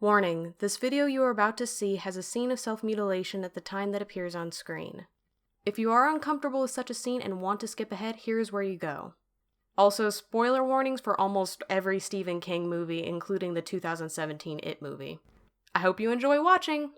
Warning, this video you are about to see has a scene of self-mutilation at the time that appears on screen. If you are uncomfortable with such a scene and want to skip ahead, here's where you go. Also, spoiler warnings for almost every Stephen King movie, including the 2017 It movie. I hope you enjoy watching!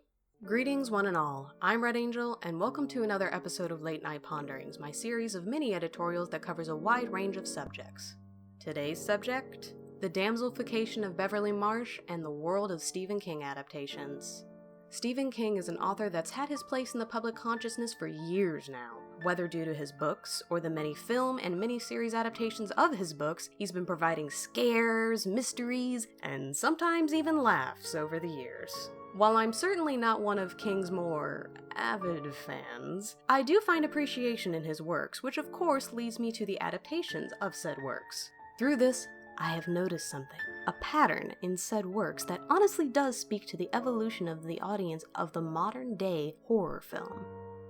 Greetings one and all, I'm Red Angel, and welcome to another episode of Late Night Ponderings, my series of mini editorials that covers a wide range of subjects. Today's subject? The Damselfication of Beverly Marsh and the world of Stephen King adaptations. Stephen King is an author that's had his place in the public consciousness for years now. Whether due to his books, or the many film and miniseries adaptations of his books, he's been providing scares, mysteries, and sometimes even laughs over the years. While I'm certainly not one of King's more avid fans, I do find appreciation in his works, which of course leads me to the adaptations of said works. Through this, I have noticed something, a pattern in said works that honestly does speak to the evolution of the audience of the modern day horror film.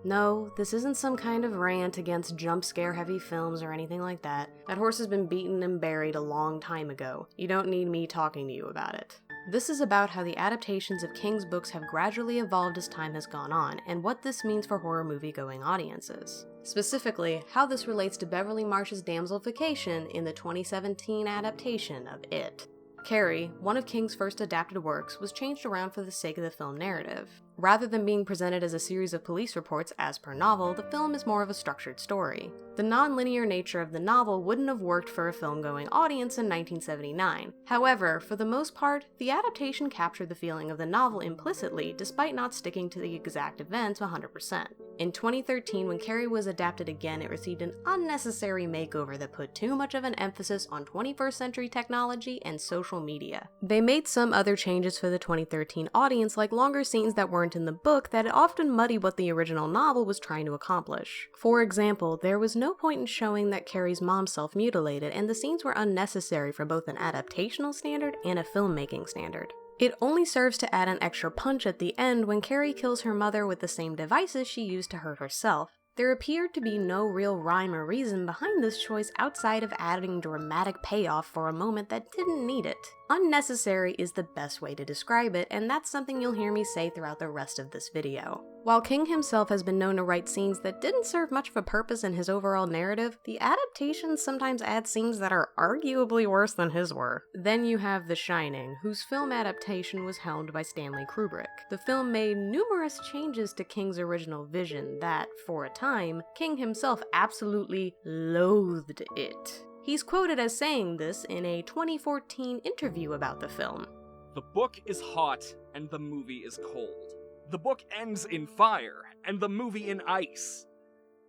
No, this isn't some kind of rant against jump scare heavy films or anything like that. That horse has been beaten and buried a long time ago. You don't need me talking to you about it. This is about how the adaptations of King's books have gradually evolved as time has gone on, and what this means for horror movie-going audiences. Specifically, how this relates to Beverly Marsh's Damselfication in the 2017 adaptation of It. Carrie, one of King's first adapted works, was changed around for the sake of the film narrative. Rather than being presented as a series of police reports as per novel, the film is more of a structured story. The non-linear nature of the novel wouldn't have worked for a film-going audience in 1979. However, for the most part, the adaptation captured the feeling of the novel implicitly, despite not sticking to the exact events 100%. In 2013, when Carrie was adapted again, it received an unnecessary makeover that put too much of an emphasis on 21st century technology and social media. They made some other changes for the 2013 audience, like longer scenes that weren't in the book that often muddy what the original novel was trying to accomplish. For example, there was no point in showing that Carrie's mom self-mutilated, and the scenes were unnecessary for both an adaptational standard and a filmmaking standard. It only serves to add an extra punch at the end when Carrie kills her mother with the same devices she used to hurt herself. There appeared to be no real rhyme or reason behind this choice outside of adding dramatic payoff for a moment that didn't need it. Unnecessary is the best way to describe it, and that's something you'll hear me say throughout the rest of this video. While King himself has been known to write scenes that didn't serve much of a purpose in his overall narrative, the adaptations sometimes add scenes that are arguably worse than his were. Then you have The Shining, whose film adaptation was helmed by Stanley Kubrick. The film made numerous changes to King's original vision that, for a time, King himself absolutely loathed it. He's quoted as saying this in a 2014 interview about the film. The book is hot, and the movie is cold. The book ends in fire, and the movie in ice.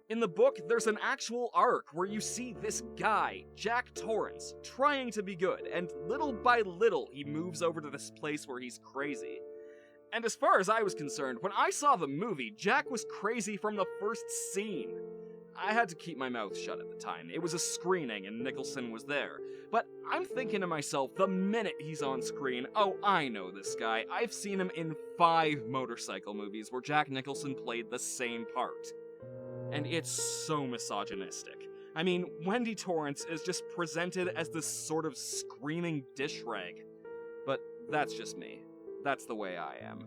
In the book, there's an actual arc where you see this guy, Jack Torrance, trying to be good, and little by little he moves over to this place where he's crazy. And as far as I was concerned, when I saw the movie, Jack was crazy from the first scene. I had to keep my mouth shut at the time. It was a screening and Nicholson was there. But I'm thinking to myself, the minute he's on screen, oh, I know this guy. I've seen him in 5 motorcycle movies where Jack Nicholson played the same part. And it's so misogynistic. I mean, Wendy Torrance is just presented as this sort of screaming dish rag. But that's just me. That's the way I am.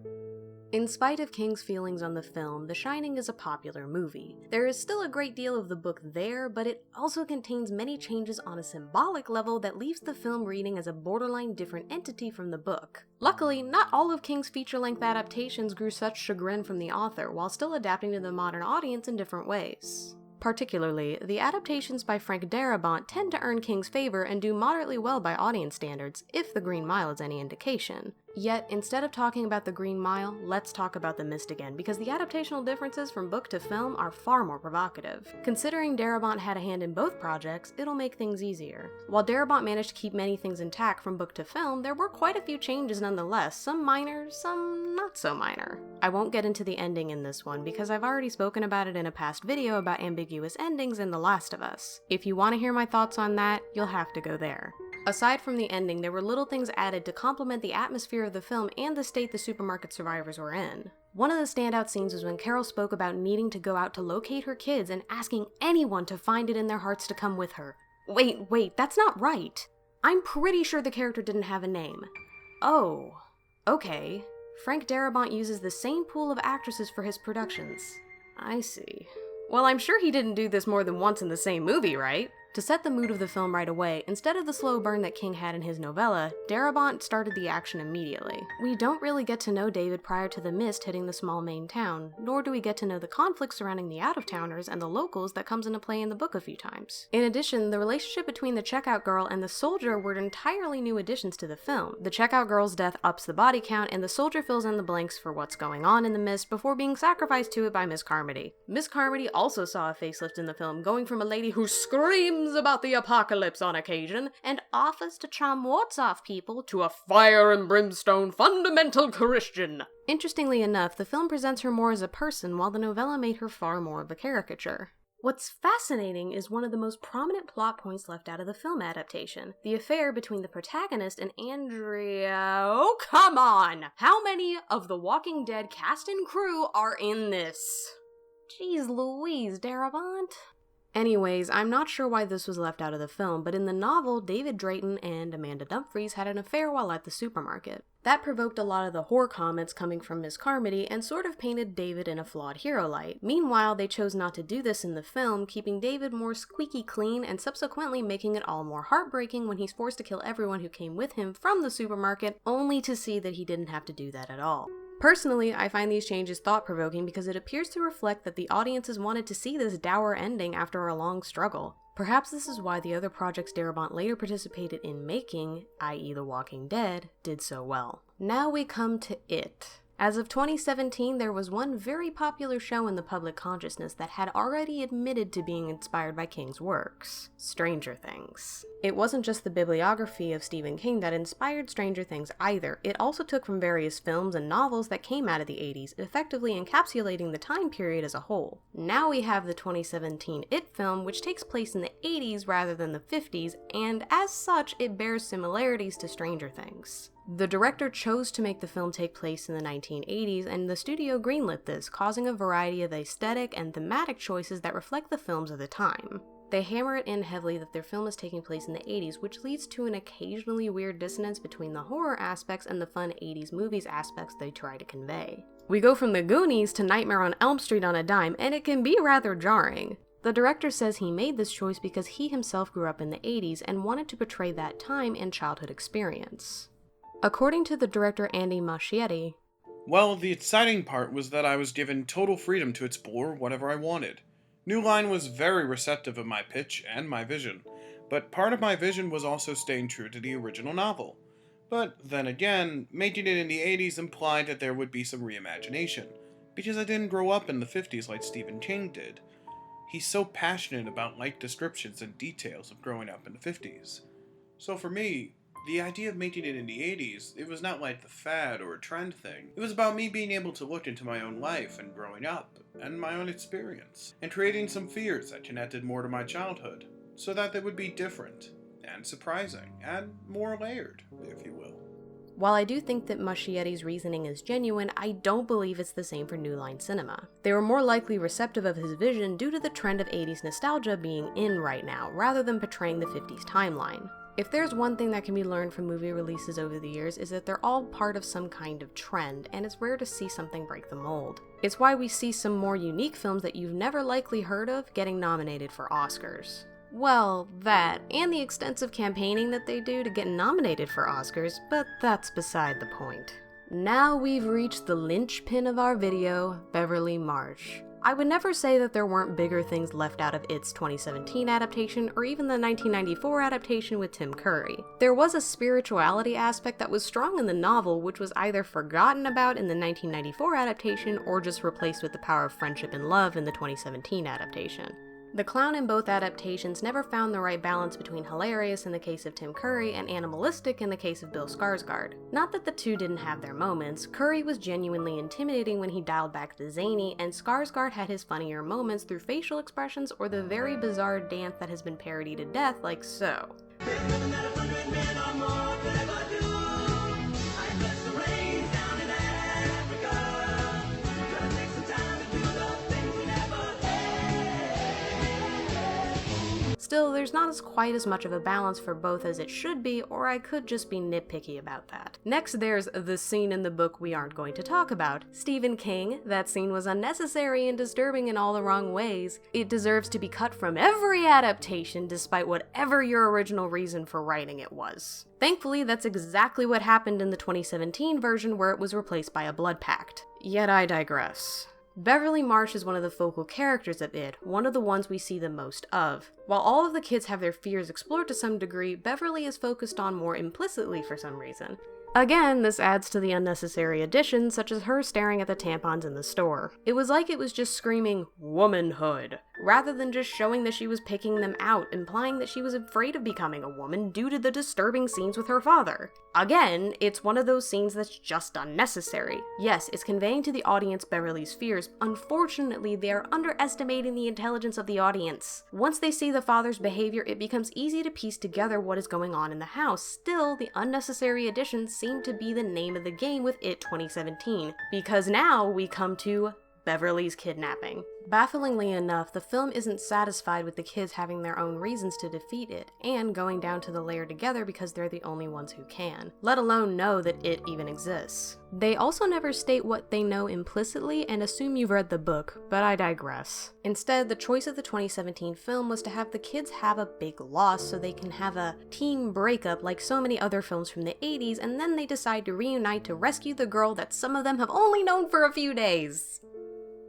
In spite of King's feelings on the film, The Shining is a popular movie. There is still a great deal of the book there, but it also contains many changes on a symbolic level that leaves the film reading as a borderline different entity from the book. Luckily, not all of King's feature-length adaptations grew such chagrin from the author, while still adapting to the modern audience in different ways. Particularly, the adaptations by Frank Darabont tend to earn King's favor and do moderately well by audience standards, if The Green Mile is any indication. Yet, instead of talking about The Green Mile, let's talk about The Mist again, because the adaptational differences from book to film are far more provocative. Considering Darabont had a hand in both projects, it'll make things easier. While Darabont managed to keep many things intact from book to film, there were quite a few changes nonetheless, some minor, some not so minor. I won't get into the ending in this one, because I've already spoken about it in a past video about ambiguous endings in The Last of Us. If you want to hear my thoughts on that, you'll have to go there. Aside from the ending, there were little things added to complement the atmosphere of the film and the state the supermarket survivors were in. One of the standout scenes was when Carol spoke about needing to go out to locate her kids and asking anyone to find it in their hearts to come with her. Wait, that's not right. I'm pretty sure the character didn't have a name. Oh. Okay, Frank Darabont uses the same pool of actresses for his productions. I see. Well, I'm sure he didn't do this more than once in the same movie, right? To set the mood of the film right away, instead of the slow burn that King had in his novella, Darabont started the action immediately. We don't really get to know David prior to the mist hitting the small Maine town, nor do we get to know the conflict surrounding the out-of-towners and the locals that comes into play in the book a few times. In addition, the relationship between the checkout girl and the soldier were entirely new additions to the film. The checkout girl's death ups the body count, and the soldier fills in the blanks for what's going on in the mist before being sacrificed to it by Miss Carmody. Miss Carmody also saw a facelift in the film, going from a lady who screams about the apocalypse on occasion and offers to charm warts off people to a fire and brimstone fundamental Christian. Interestingly enough, the film presents her more as a person, while the novella made her far more of a caricature. What's fascinating is one of the most prominent plot points left out of the film adaptation, the affair between the protagonist and Andrea. Oh, come on! How many of the Walking Dead cast and crew are in this? Jeez Louise, Darabont. Anyways, I'm not sure why this was left out of the film, but in the novel, David Drayton and Amanda Dumfries had an affair while at the supermarket. That provoked a lot of the horror comments coming from Miss Carmody and sort of painted David in a flawed hero light. Meanwhile, they chose not to do this in the film, keeping David more squeaky clean and subsequently making it all more heartbreaking when he's forced to kill everyone who came with him from the supermarket, only to see that he didn't have to do that at all. Personally, I find these changes thought-provoking because it appears to reflect that the audiences wanted to see this dour ending after a long struggle. Perhaps this is why the other projects Darabont later participated in making, i.e. The Walking Dead, did so well. Now we come to It. As of 2017, there was one very popular show in the public consciousness that had already admitted to being inspired by King's works, Stranger Things. It wasn't just the bibliography of Stephen King that inspired Stranger Things either, it also took from various films and novels that came out of the 80s, effectively encapsulating the time period as a whole. Now we have the 2017 It film, which takes place in the 80s rather than the 50s, and as such, it bears similarities to Stranger Things. The director chose to make the film take place in the 1980s, and the studio greenlit this, causing a variety of aesthetic and thematic choices that reflect the films of the time. They hammer it in heavily that their film is taking place in the 80s, which leads to an occasionally weird dissonance between the horror aspects and the fun 80s movies aspects they try to convey. We go from The Goonies to Nightmare on Elm Street on a dime, and it can be rather jarring. The director says he made this choice because he himself grew up in the 80s and wanted to portray that time and childhood experience. According to the director Andy Muschietti, well, the exciting part was that I was given total freedom to explore whatever I wanted. New Line was very receptive of my pitch and my vision, but part of my vision was also staying true to the original novel. But then again, making it in the 80s implied that there would be some reimagination, because I didn't grow up in the 50s like Stephen King did. He's so passionate about light descriptions and details of growing up in the 50s. So for me, the idea of making it in the 80s, it was not like the fad or a trend thing. It was about me being able to look into my own life and growing up, and my own experience, and creating some fears that connected more to my childhood, so that they would be different, and surprising, and more layered, if you will. While I do think that Muschietti's reasoning is genuine, I don't believe it's the same for New Line Cinema. They were more likely receptive of his vision due to the trend of 80s nostalgia being in right now, rather than portraying the 50s timeline. If there's one thing that can be learned from movie releases over the years is that they're all part of some kind of trend, and it's rare to see something break the mold. It's why we see some more unique films that you've never likely heard of getting nominated for Oscars. Well, that, and the extensive campaigning that they do to get nominated for Oscars, but that's beside the point. Now we've reached the linchpin of our video, Beverly Marsh. I would never say that there weren't bigger things left out of its 2017 adaptation or even the 1994 adaptation with Tim Curry. There was a spirituality aspect that was strong in the novel, which was either forgotten about in the 1994 adaptation or just replaced with the power of friendship and love in the 2017 adaptation. The clown in both adaptations never found the right balance between hilarious in the case of Tim Curry and animalistic in the case of Bill Skarsgård. Not that the two didn't have their moments, Curry was genuinely intimidating when he dialed back the zany, and Skarsgård had his funnier moments through facial expressions or the very bizarre dance that has been parodied to death like so. Still, there's not quite as much of a balance for both as it should be, or I could just be nitpicky about that. Next, there's the scene in the book we aren't going to talk about. Stephen King, that scene was unnecessary and disturbing in all the wrong ways. It deserves to be cut from every adaptation, despite whatever your original reason for writing it was. Thankfully, that's exactly what happened in the 2017 version, where it was replaced by a blood pact. Yet I digress. Beverly Marsh is one of the focal characters of It, one of the ones we see the most of. While all of the kids have their fears explored to some degree, Beverly is focused on more implicitly for some reason. Again, this adds to the unnecessary additions, such as her staring at the tampons in the store. It was like it was just screaming, womanhood, rather than just showing that she was picking them out, implying that she was afraid of becoming a woman due to the disturbing scenes with her father. Again, it's one of those scenes that's just unnecessary. Yes, it's conveying to the audience Beverly's fears. Unfortunately, they are underestimating the intelligence of the audience. Once they see the father's behavior, it becomes easy to piece together what is going on in the house. Still, the unnecessary additions seem to be the name of the game with It 2017, because now we come to Beverly's kidnapping. Bafflingly enough, the film isn't satisfied with the kids having their own reasons to defeat It, and going down to the lair together because they're the only ones who can, let alone know that It even exists. They also never state what they know implicitly and assume you've read the book, but I digress. Instead, the choice of the 2017 film was to have the kids have a big loss so they can have a team breakup like so many other films from the 80s, and then they decide to reunite to rescue the girl that some of them have only known for a few days.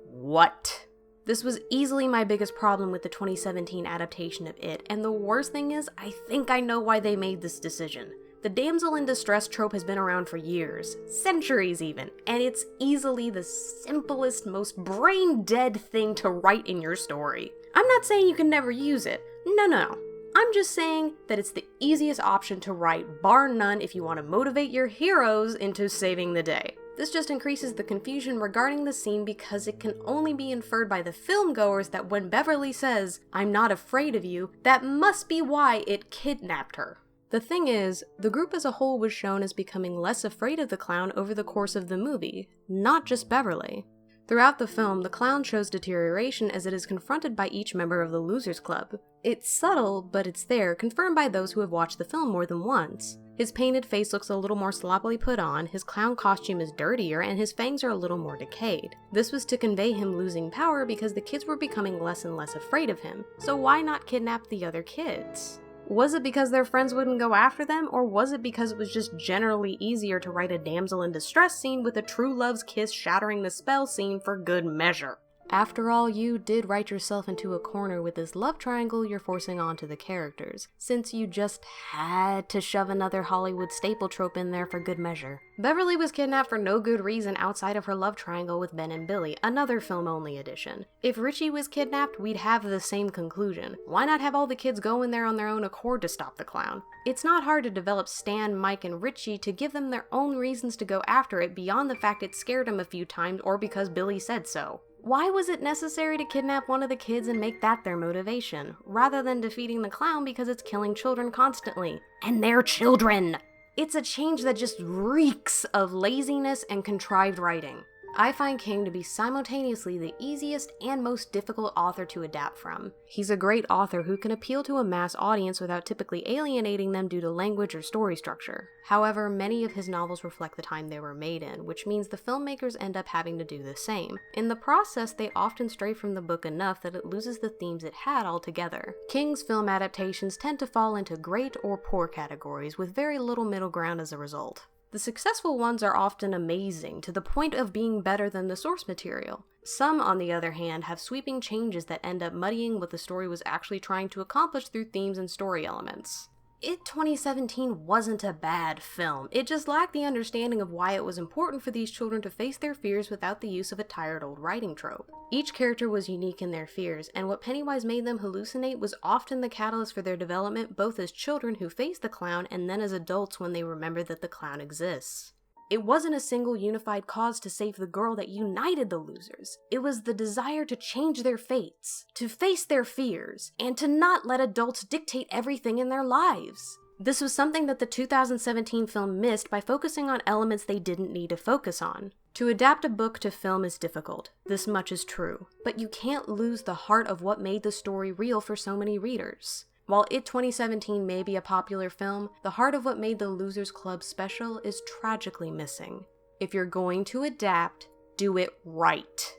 What? This was easily my biggest problem with the 2017 adaptation of It, and the worst thing is, I think I know why they made this decision. The damsel in distress trope has been around for years, centuries even, and it's easily the simplest, most brain-dead thing to write in your story. I'm not saying you can never use it. No. I'm just saying that it's the easiest option to write, bar none, if you want to motivate your heroes into saving the day. This just increases the confusion regarding the scene because it can only be inferred by the film goers that when Beverly says, "I'm not afraid of you," that must be why It kidnapped her. The thing is, the group as a whole was shown as becoming less afraid of the clown over the course of the movie, not just Beverly. Throughout the film, the clown shows deterioration as it is confronted by each member of the Losers Club. It's subtle, but it's there, confirmed by those who have watched the film more than once. His painted face looks a little more sloppily put on, his clown costume is dirtier, and his fangs are a little more decayed. This was to convey him losing power because the kids were becoming less and less afraid of him. So why not kidnap the other kids? Was it because their friends wouldn't go after them, or was it because it was just generally easier to write a damsel in distress scene with a true love's kiss shattering the spell scene for good measure? After all, you did write yourself into a corner with this love triangle you're forcing onto the characters, since you just had to shove another Hollywood staple trope in there for good measure. Beverly was kidnapped for no good reason outside of her love triangle with Ben and Billy, another film-only addition. If Richie was kidnapped, we'd have the same conclusion. Why not have all the kids go in there on their own accord to stop the clown? It's not hard to develop Stan, Mike, and Richie to give them their own reasons to go after it beyond the fact it scared them a few times or because Billy said so. Why was it necessary to kidnap one of the kids and make that their motivation, rather than defeating the clown because it's killing children constantly? And they're children! It's a change that just reeks of laziness and contrived writing. I find King to be simultaneously the easiest and most difficult author to adapt from. He's a great author who can appeal to a mass audience without typically alienating them due to language or story structure. However, many of his novels reflect the time they were made in, which means the filmmakers end up having to do the same. In the process, they often stray from the book enough that it loses the themes it had altogether. King's film adaptations tend to fall into great or poor categories, with very little middle ground as a result. The successful ones are often amazing, to the point of being better than the source material. Some, on the other hand, have sweeping changes that end up muddying what the story was actually trying to accomplish through themes and story elements. It 2017 wasn't a bad film, it just lacked the understanding of why it was important for these children to face their fears without the use of a tired old writing trope. Each character was unique in their fears, and what Pennywise made them hallucinate was often the catalyst for their development both as children who face the clown and then as adults when they remember that the clown exists. It wasn't a single unified cause to save the girl that united the losers. It was the desire to change their fates, to face their fears, and to not let adults dictate everything in their lives. This was something that the 2017 film missed by focusing on elements they didn't need to focus on. To adapt a book to film is difficult, this much is true, but you can't lose the heart of what made the story real for so many readers. While It 2017 may be a popular film, the heart of what made the Losers Club special is tragically missing. If you're going to adapt, do it right.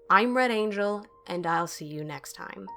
I'm Red Angel, and I'll see you next time.